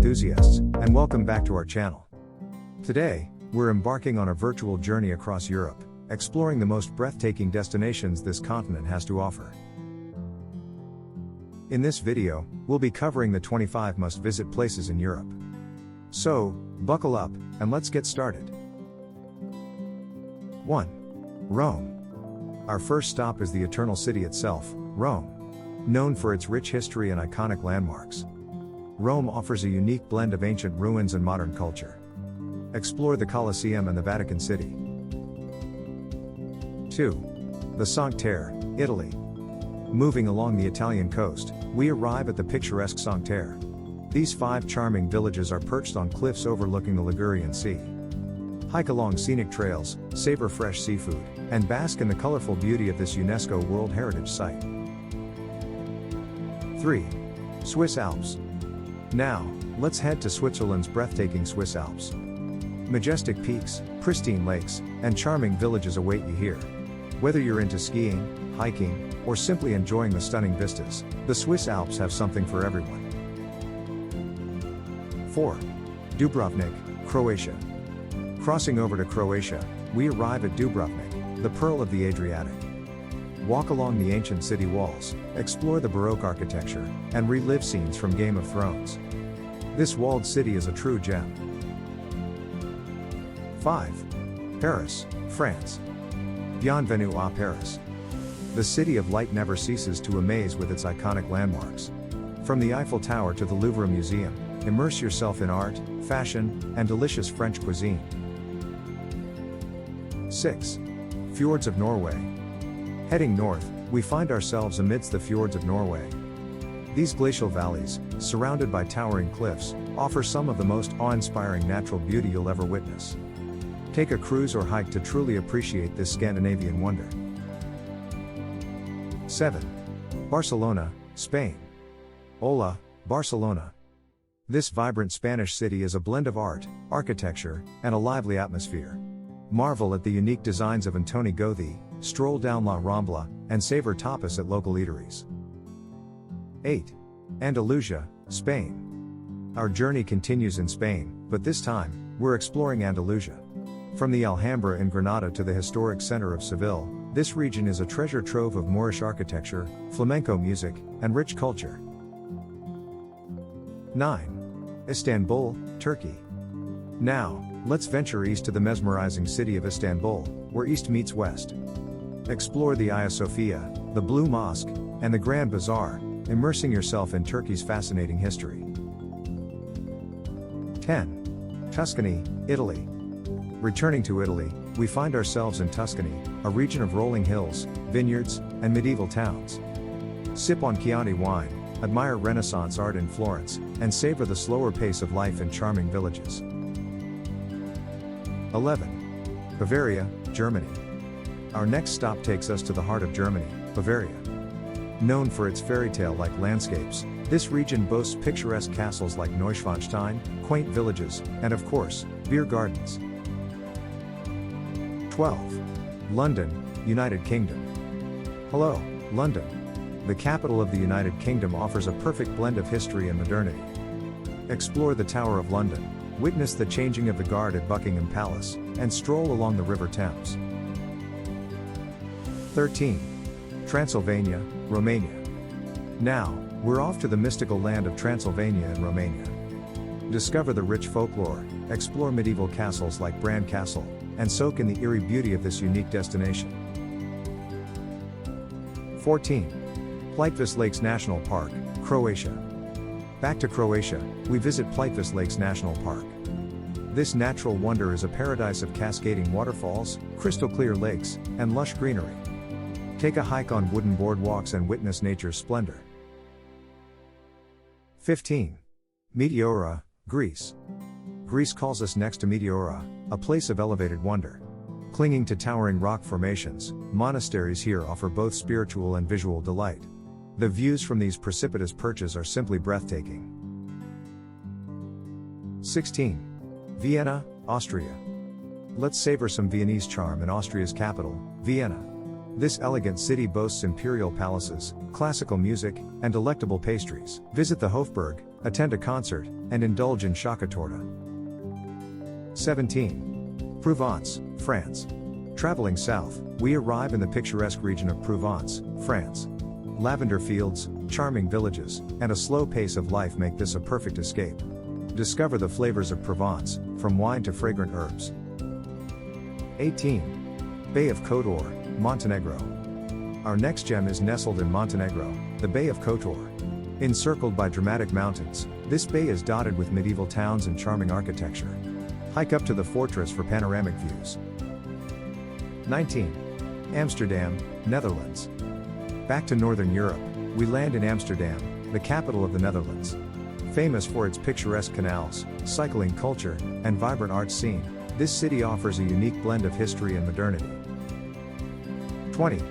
enthusiasts, and welcome back to our channel. Today, we're embarking on a virtual journey across Europe, exploring the most breathtaking destinations this continent has to offer. In this video, we'll be covering the 25 must-visit places in Europe. So, buckle up, and let's get started. 1. Rome. Our first stop is the Eternal City itself, Rome. Known for its rich history and iconic landmarks, Rome offers a unique blend of ancient ruins and modern culture. Explore the Colosseum and the Vatican City. 2. The Terre, Italy. Moving along the Italian coast, we arrive at the picturesque Terre. These 5 charming villages are perched on cliffs overlooking the Ligurian Sea. Hike along scenic trails, savor fresh seafood, and bask in the colorful beauty of this UNESCO World Heritage Site. 3. Swiss Alps. Now, let's head to Switzerland's breathtaking Swiss Alps. Majestic peaks, pristine lakes, and charming villages await you here. Whether you're into skiing, hiking, or simply enjoying the stunning vistas, the Swiss Alps have something for everyone. 4. Dubrovnik, Croatia. Crossing over to Croatia, we arrive at Dubrovnik, the pearl of the Adriatic. Walk along the ancient city walls, explore the Baroque architecture, and relive scenes from Game of Thrones. This walled city is a true gem. 5. Paris, France. Bienvenue à Paris. The city of light never ceases to amaze with its iconic landmarks. From the Eiffel Tower to the Louvre Museum, immerse yourself in art, fashion, and delicious French cuisine. 6. Fjords of Norway. Heading north, we find ourselves amidst the fjords of Norway. These glacial valleys, surrounded by towering cliffs, offer some of the most awe-inspiring natural beauty you'll ever witness. Take a cruise or hike to truly appreciate this Scandinavian wonder. 7. Barcelona, Spain. Hola, Barcelona. This vibrant Spanish city is a blend of art, architecture, and a lively atmosphere. Marvel at the unique designs of Antoni Gaudí, stroll down La Rambla, and savor tapas at local eateries. 8. Andalusia, Spain. Our journey continues in Spain, but this time, we're exploring Andalusia. From the Alhambra in Granada to the historic center of Seville, this region is a treasure trove of Moorish architecture, flamenco music, and rich culture. 9. Istanbul, Turkey. Now, let's venture east to the mesmerizing city of Istanbul, where east meets west. Explore the Hagia Sophia, the Blue Mosque, and the Grand Bazaar, immersing yourself in Turkey's fascinating history. 10. Tuscany, Italy. Returning to Italy, we find ourselves in Tuscany, a region of rolling hills, vineyards, and medieval towns. Sip on Chianti wine, admire Renaissance art in Florence, and savor the slower pace of life in charming villages. 11. Bavaria, Germany. Our next stop takes us to the heart of Germany, Bavaria. Known for its fairy tale-like landscapes, this region boasts picturesque castles like Neuschwanstein, quaint villages, and of course, beer gardens. 12. London, United Kingdom. Hello, London. The capital of the United Kingdom offers a perfect blend of history and modernity. Explore the Tower of London, witness the changing of the guard at Buckingham Palace, and stroll along the River Thames. 13. Transylvania, Romania. Now, we're off to the mystical land of Transylvania in Romania. Discover the rich folklore, explore medieval castles like Bran Castle, and soak in the eerie beauty of this unique destination. 14. Plitvice Lakes National Park, Croatia. Back to Croatia, we visit Plitvice Lakes National Park. This natural wonder is a paradise of cascading waterfalls, crystal clear lakes, and lush greenery. Take a hike on wooden boardwalks and witness nature's splendor. 15. Meteora, Greece. Greece calls us next to Meteora, a place of elevated wonder. Clinging to towering rock formations, monasteries here offer both spiritual and visual delight. The views from these precipitous perches are simply breathtaking. 16. Vienna, Austria. Let's savor some Viennese charm in Austria's capital, Vienna. This elegant city boasts imperial palaces, classical music, and delectable pastries. Visit the Hofburg, attend a concert, and indulge in chocolate. 17. Provence, France. Traveling south, we arrive in the picturesque region of Provence, France. Lavender fields, charming villages, and a slow pace of life make this a perfect escape. Discover the flavors of Provence, from wine to fragrant herbs. 18. Bay of Kotor, Montenegro. Our next gem is nestled in Montenegro, the Bay of Kotor. Encircled by dramatic mountains, this bay is dotted with medieval towns and charming architecture. Hike up to the fortress for panoramic views. 19. Amsterdam, Netherlands. Back to Northern Europe, we land in Amsterdam, the capital of the Netherlands. Famous for its picturesque canals, cycling culture, and vibrant art scene, this city offers a unique blend of history and modernity. 20.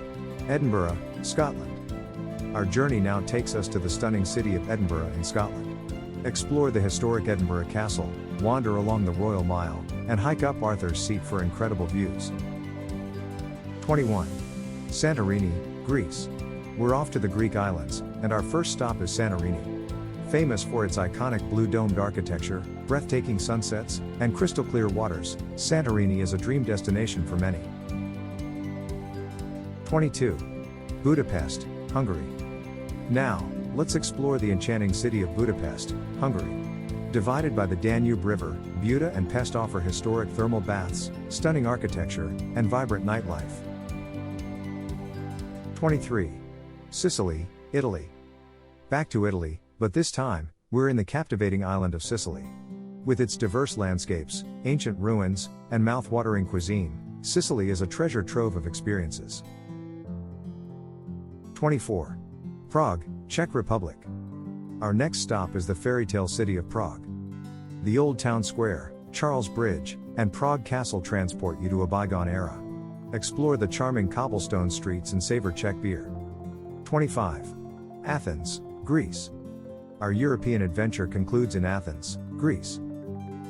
Edinburgh, Scotland. Our journey now takes us to the stunning city of Edinburgh in Scotland. Explore the historic Edinburgh Castle, wander along the Royal Mile, and hike up Arthur's Seat for incredible views. 21. Santorini, Greece. We're off to the Greek islands, and our first stop is Santorini. Famous for its iconic blue-domed architecture, breathtaking sunsets, and crystal-clear waters, Santorini is a dream destination for many. 22. Budapest, Hungary. Now, let's explore the enchanting city of Budapest, Hungary. Divided by the Danube River, Buda and Pest offer historic thermal baths, stunning architecture, and vibrant nightlife. 23. Sicily, Italy. Back to Italy, but this time, we're in the captivating island of Sicily. With its diverse landscapes, ancient ruins, and mouth-watering cuisine, Sicily is a treasure trove of experiences. 24. Prague, Czech Republic. Our next stop is the fairy tale city of Prague. The Old Town Square, Charles Bridge, and Prague Castle transport you to a bygone era. Explore the charming cobblestone streets and savor Czech beer. 25. Athens, Greece. Our European adventure concludes in Athens, Greece.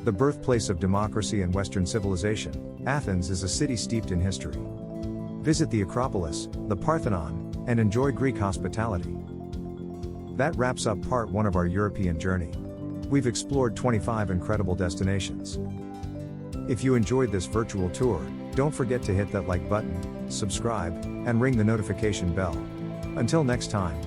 The birthplace of democracy and Western civilization, Athens is a city steeped in history. Visit the Acropolis, the Parthenon, and enjoy Greek hospitality. That wraps up part 1 of our European journey. We've explored 25 incredible destinations. If you enjoyed this virtual tour, don't forget to hit that like button, subscribe, and ring the notification bell. Until next time.